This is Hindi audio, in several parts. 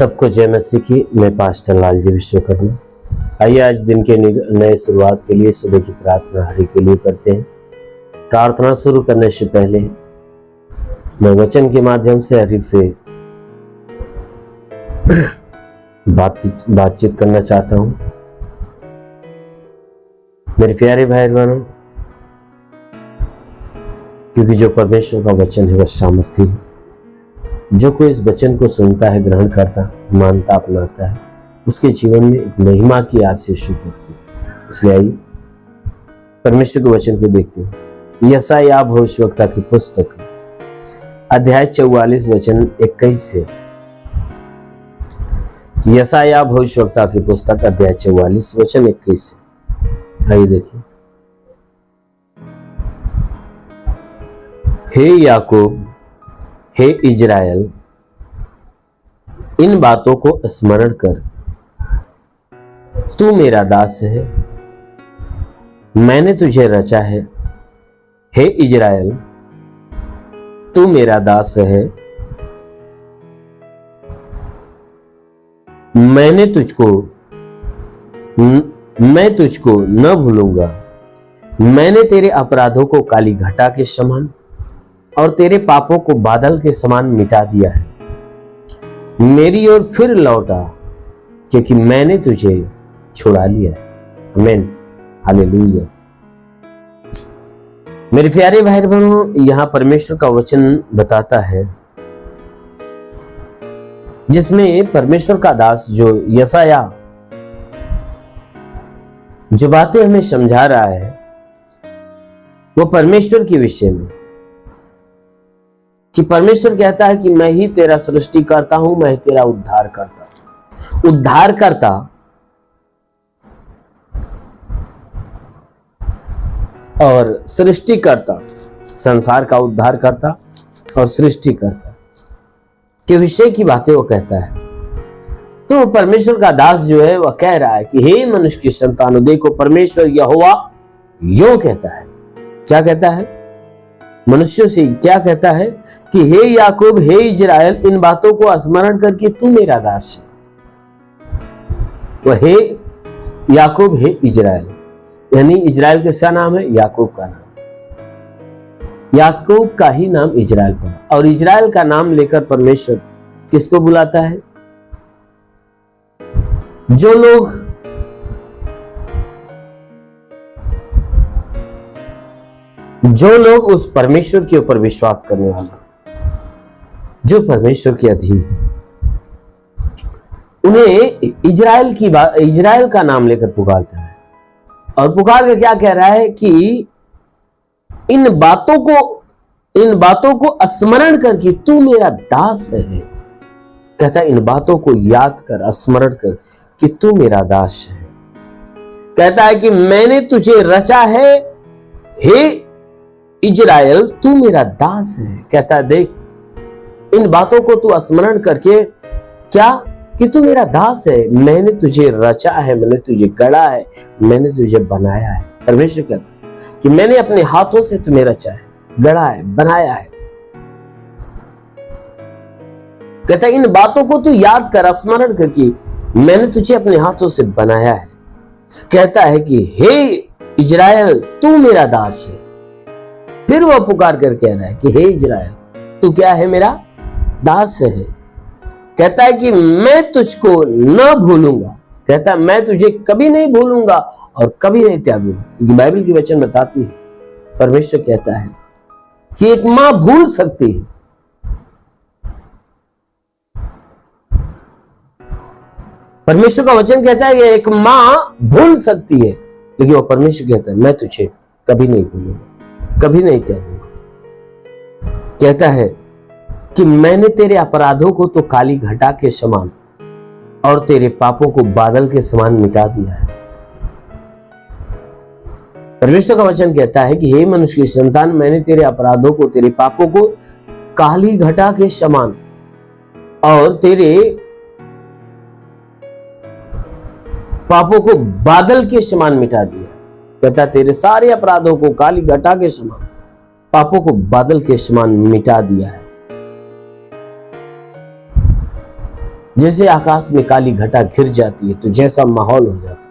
सबको जय मसीह की। मैं पास्टर लालजी विश्वकर्मा। आइए आज दिन के नए शुरुआत के लिए सुबह की प्रार्थना हरि के लिए करते हैं। प्रार्थना शुरू करने से पहले मैं वचन के माध्यम से हरि से बातचीत करना चाहता हूं। मेरे प्यारे भाई बहनों, क्योंकि जो परमेश्वर का वचन है वह सामर्थी है। जो कोई इस वचन को सुनता है, ग्रहण करता, मानता, अपनाता है, उसके जीवन में एक महिमा की आशीष उतरती है। इसलिए आइए परमेश्वर के वचन को देखते हैं। यशायाह भविष्यवक्ता की पुस्तक अध्याय 44 वचन 21 से। यशायाह भविष्यवक्ता की पुस्तक अध्याय 44 वचन 21 से। आइए देखिए। हे याकूब, हे इजराइल, इन बातों को स्मरण कर, तू मेरा दास है, मैंने तुझे रचा है। हे इजराइल, तू मेरा दास है, मैं तुझको न भूलूंगा। मैंने तेरे अपराधों को काली घटा के समान और तेरे पापों को बादल के समान मिटा दिया है। मेरी ओर फिर लौटा, क्योंकि मैंने तुझे छुड़ा लिया है। आमीन, हालेलुया। मेरे प्यारे भाई बहनों, यहां परमेश्वर का वचन बताता है, जिसमें परमेश्वर का दास जो यशायाह जो बातें हमें समझा रहा है वो परमेश्वर के विषय में, कि परमेश्वर कहता है कि मैं ही तेरा सृष्टि करता हूं, मैं ही तेरा उद्धार करता और सृष्टि करता, संसार का उद्धार करता और सृष्टि करता के विषय की बातें वो कहता है। तो परमेश्वर का दास जो है वह कह रहा है कि हे मनुष्य की संतानों, देखो परमेश्वर यहोवा यूं कहता है। क्या कहता है? मनुष्य से क्या कहता है कि हे याकूब, हे इजराइल, इन बातों को स्मरण करके तू मेरा दास है। वह हे याकूब, हे इजराइल, यानी इजराइल का क्या नाम है? याकूब का नाम। याकूब का ही नाम इजराइल पड़ा, और इजराइल का नाम लेकर परमेश्वर किसको बुलाता है? जो लोग उस परमेश्वर के ऊपर विश्वास करने वाला, जो परमेश्वर के अधीन है, उन्हें इजराइल का नाम लेकर पुकारता है। और पुकार कर क्या कह रहा है कि इन बातों को स्मरण करके तू मेरा दास है। कहता है इन बातों को याद कर, स्मरण कर कि तू मेरा दास है। कहता है कि मैंने तुझे रचा है, हे इजराइल, तू मेरा दास है। कहता है देख, इन बातों को तू स्मरण करके क्या, कि तू मेरा दास है, मैंने तुझे रचा है, मैंने तुझे गढ़ा है, मैंने तुझे बनाया है। परमेश्वर कहता है कि मैंने अपने हाथों से तुम्हें रचा है, गढ़ा है, बनाया है। कहता है इन बातों को तू याद कर, स्मरण करके मैंने तुझे अपने हाथों से बनाया है। कहता है कि हे इजराइल, तू मेरा दास है। फिर वह पुकार कर कह रहा है कि हे इजराइल, तू क्या है? मेरा दास है। कहता है कि मैं तुझको न भूलूंगा। कहता है मैं तुझे कभी नहीं भूलूंगा और कभी नहीं त्यागूंगा। क्योंकि बाइबल की वचन बताती है, परमेश्वर कहता है कि एक मां भूल सकती है, परमेश्वर का वचन कहता है कि एक मां भूल सकती है, लेकिन वो परमेश्वर कहता है मैं तुझे कभी नहीं भूलूंगा, कभी नहीं त्यागूंगा। कहता है कि मैंने तेरे अपराधों को तो काली घटा के समान और तेरे पापों को बादल के समान मिटा दिया है। परमेश्वर का वचन कहता है कि हे मनुष्य की संतान, मैंने तेरे अपराधों को, तेरे पापों को काली घटा के समान और तेरे पापों को बादल के समान मिटा दिया। कहता तेरे सारे अपराधों को काली घटा के समान, पापों को बादल के समान मिटा दिया है। जैसे आकाश में काली घटा घिर जाती है तो जैसा माहौल हो जाता है,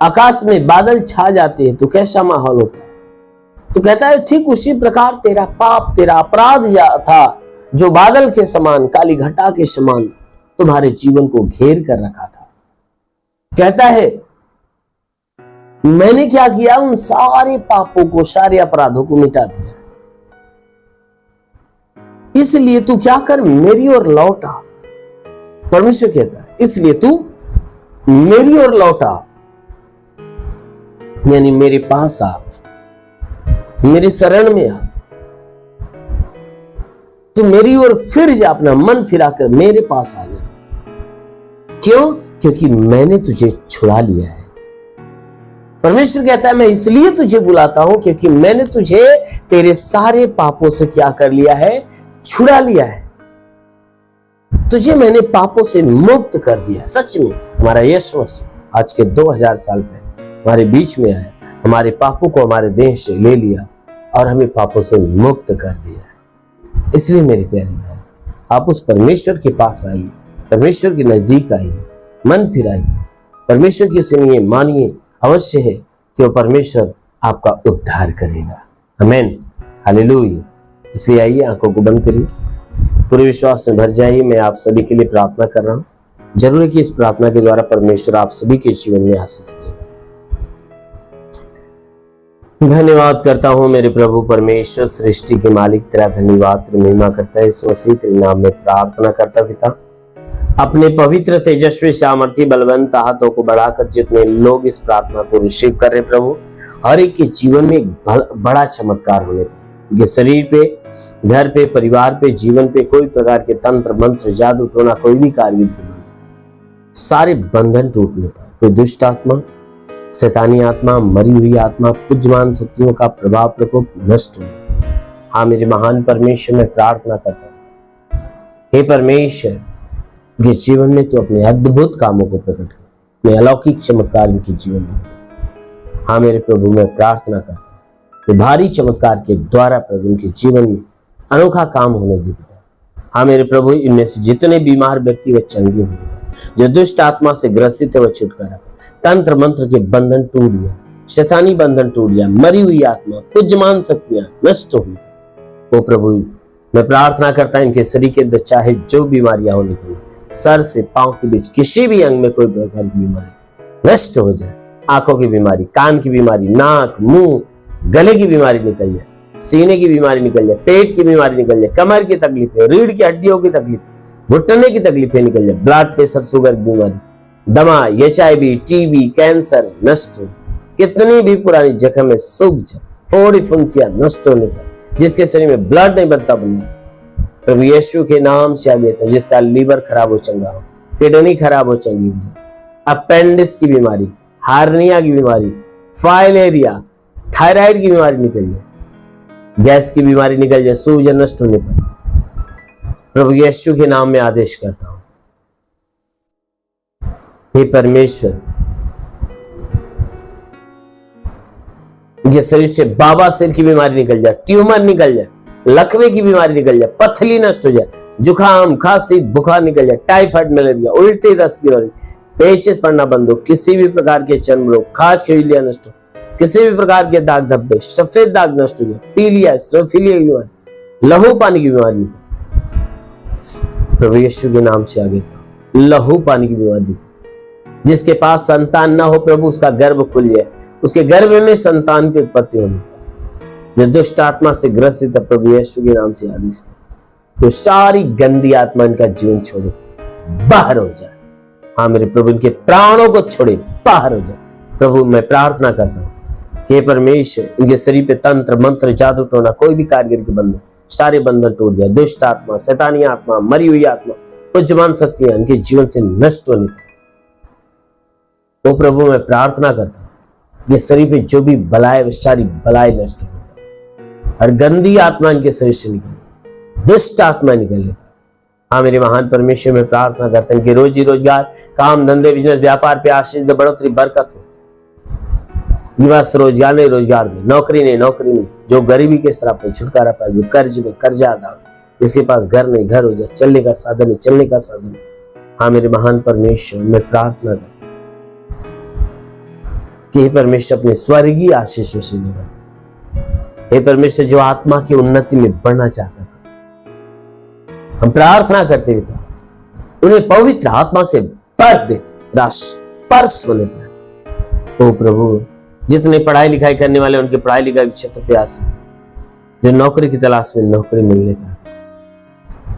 आकाश में बादल छा जाते हैं तो कैसा माहौल होता है। तो कहता है ठीक उसी प्रकार तेरा पाप, तेरा अपराध था जो बादल के समान, काली घटा के समान तुम्हारे जीवन को घेर कर रखा था। कहता है मैंने क्या किया, उन सारे पापों को, सारे अपराधों को मिटा दिया। इसलिए तू क्या कर, मेरी ओर लौटा। परमेश्वर कहता है इसलिए तू मेरी ओर लौटा, यानी मेरे पास आ, मेरी शरण में आ। तू मेरी ओर फिर जा, अपना मन फिराकर मेरे पास आ जा। क्यों? क्योंकि मैंने तुझे छुड़ा लिया है। परमेश्वर कहता है मैं इसलिए तुझे बुलाता हूं क्योंकि मैंने तुझे तेरे सारे पापों से क्या कर लिया है, छुड़ा लिया है। तुझे मैंने पापों से मुक्त कर दिया। सच में हमारा यीशु मसीह आज के 2000 साल पहले हमारे बीच में आया, हमारे पापों को हमारे देह से ले लिया और हमें पापों से मुक्त कर दिया है। इसलिए मेरी प्यारी बहन, आप उस परमेश्वर के पास आइए, परमेश्वर के नजदीक आइए, मन फिराइए, परमेश्वर की सुनिए, मानिए। अवश्य है कि वो परमेश्वर आपका उद्धार करेगा। आमीन, हालेलुया। इसलिए आइए, आंखों को बंद करिए, पूरे विश्वास से भर जाइए। मैं आप सभी के लिए प्रार्थना कर रहा हूं। जरूर है कि इस प्रार्थना के द्वारा परमेश्वर आप सभी के जीवन में आशीष देगा। धन्यवाद करता हूं मेरे प्रभु परमेश्वर, सृष्टि के मालिक, तेरा धन्यवाद, तेरी महिमा करता है। इस मसीह तेरे नाम में प्रार्थना करता पिता, अपने पवित्र, तेजस्वी, सामर्थी, बलवंत हाथों को बढ़ाकर जितने लोग इस प्रार्थना को रिसीव कर रहे प्रभु, हर एक के जीवन में एक बड़ा चमत्कार होने पाए। ये शरीर पे, घर पे, परिवार पे, जीवन पे कोई प्रकार के तंत्र मंत्र, जादू टोना, कोई भी कार्य सारे बंधन टूटने पाए। कोई दुष्ट आत्मा, शैतानी आत्मा, मरी हुई आत्मा, पूज्यमान शक्तियों का प्रभाव प्रकोप नष्ट हो। हाँ मेरे महान परमेश्वर, मैं प्रार्थना करता हूँ, हे परमेश्वर, जिस जीवन में तो अपने अद्भुत कामों को प्रकट कर, अपने अलौकिक चमत्कार इनके जीवन में। हाँ मेरे प्रभु, मैं प्रार्थना करता हूँ कि भारी चमत्कार के द्वारा प्रभु इनके जीवन में अनोखा काम होने दे पिता। हाँ मेरे प्रभु, इनमें से जितने बीमार व्यक्ति व चंगे होंगे, जो दुष्ट आत्मा से ग्रसित है वह छुटकारा, तंत्र मंत्र के बंधन टूट जाए, शैतानी बंधन टूट जाए, मरी हुई आत्मा, पूज्यमान शक्तियां नष्ट हो। ओ प्रभु, मैं प्रार्थना करता इनके शरीर के अंदर चाहे जो बीमारियां होने के लिए, सर से पांव के बीच किसी भी अंग में कोई प्रकार की बीमारी नष्ट हो जाए। आंखों की बीमारी, कान की बीमारी, नाक, मुंह, गले की बीमारी निकल जाए, सीने की बीमारी निकल जाए, पेट की बीमारी निकल जाए, कमर की तकलीफें, रीढ़ की हड्डियों की तकलीफ, घुटने की तकलीफें निकल जाए, ब्लड प्रेशर, शुगर की बीमारी, दमा, HIV, टीबी, कैंसर नष्ट हो। कितनी भी पुरानी जख्म में सूख जाए, फोड़ी फुंसियां नष्ट होने पर, जिसके शरीर में ब्लड नहीं बनता बने प्रभु यीशु के नाम से आगे था, जिसका लीवर खराब हो चंगा हो, किडनी खराब हो चंगी हो, अपेंडिक्स की बीमारी, हार्निया की बीमारी, फाइलेरिया, थायराइड की बीमारी निकल जाए, गैस की बीमारी निकल जाए, सूजन नष्ट होने पर प्रभु यीशु के नाम में आदेश करता हूं, हे परमेश्वर, ये शरीर से बाबा सिर की बीमारी निकल जाए, ट्यूमर निकल जाए, लकवे की बीमारी निकल जाए, पथरी नष्ट हो जाए, जुकाम, खांसी, बुखार निकल जाए, टाइफाइड, मलेरिया, उल्टी, दस्त की बीमारी, पेचिश पड़ना बंद हो, किसी भी प्रकार के चर्म रोग, खाज खिलिया नष्ट हो, किसी भी प्रकार के दाग धब्बे, सफेद दाग नष्ट हो जाए, पीलिया, स्ट्रोफिलिया की बीमारी, लहू पानी की बीमारी निकल, प्रभु यीशु के नाम से आगे तो लहू पानी की बीमारी, जिसके पास संतान ना हो प्रभु उसका गर्भ खुल जाए, उसके गर्भ में संतान की उत्पत्ति होनी, जो दुष्ट आत्मा से ग्रसित है प्रभु यीशु के नाम से आदेश करता है, तो सारी गंदी आत्मा इनका जीवन छोड़े, बाहर हो जाए। हाँ मेरे प्रभु, इनके प्राणों को छोड़े, बाहर हो जाए। प्रभु मैं प्रार्थना करता हूँ कि परमेश्वर इनके शरीर पे तंत्र मंत्र, जादू टोना, कोई भी कारीगर के बंधन, सारे बंधन टूट जाए। दुष्ट आत्मा, शैतानी आत्मा, मरी हुई आत्मा, पूज्यमान शक्तियां इनके जीवन से नष्ट होने पाए। तो प्रभु मैं प्रार्थना करता हूँ, ये शरीर पे जो भी बलाए वो सारी बलाए नष्ट हो, हर गंदी आत्मा इनके शरीर से निकले, दुष्ट आत्मा निकले। हाँ मेरे महान परमेश्वर, में प्रार्थना करते हैं कि रोजी रोजगार, काम धंधे, बिजनेस, व्यापार पे आशीष दे, बढ़ोतरी, बरकत हो। निवास रोजगार नहीं रोजगार दे, नौकरी नहीं नौकरी में, जो गरीबी के श्राप पे छुटकारा पाए, जो कर्ज में कर्जा अदा, जिसके पास घर नहीं घर हो जाए, चलने का साधन नहीं चलने का साधन, हाँ मेरे महान परमेश्वर, मैं प्रार्थना करता हूं कि हे परमेश्वर अपने स्वर्गीय आशीषों से निभरते। हे परमेश्वर, जो आत्मा की उन्नति में बढ़ना चाहता था, हम प्रार्थना करते हुए था उन्हें पवित्र आत्मा से भर दे, तेरा स्पर्श होने पाए। ओ प्रभु, जितने पढ़ाई लिखाई करने वाले उनके पढ़ाई लिखाई के क्षेत्र पे आसीत, जो नौकरी की तलाश में नौकरी मिलने का,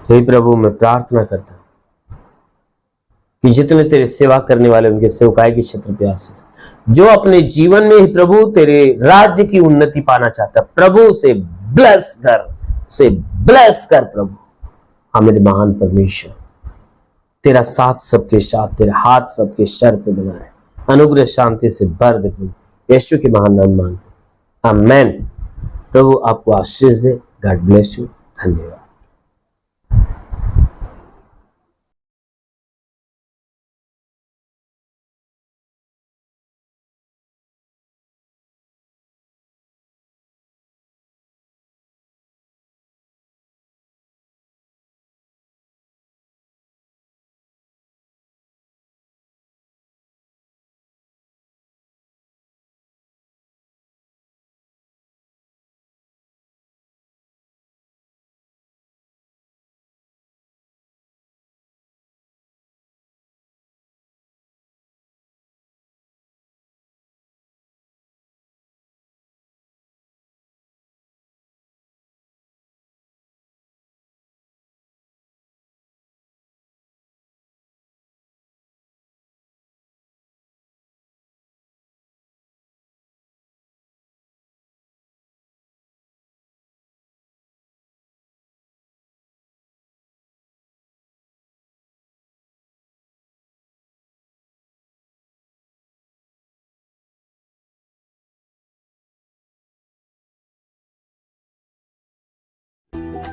हे प्रभु मैं प्रार्थना करता हूं कि जितने तेरे सेवा करने वाले उनके सेवकाई के क्षेत्र पे आसीत, जो अपने जीवन में ही प्रभु तेरे राज्य की उन्नति पाना चाहता है, प्रभु उसे ब्लेस कर, उसे ब्लेस कर प्रभु। हाँ मेरे महान परमेश्वर, तेरा साथ सबके साथ, तेरा हाथ सबके सर पे बना रहे, अनुग्रह शांति से भर दे प्रभु, यीशु के महान नाम मांगते, आमेन। प्रभु आपको आशीष दे। God bless you. धन्यवाद।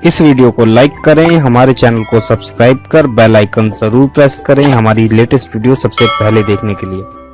इस वीडियो को लाइक करें, हमारे चैनल को सब्सक्राइब कर बेल आइकन जरूर प्रेस करें हमारी लेटेस्ट वीडियो सबसे पहले देखने के लिए।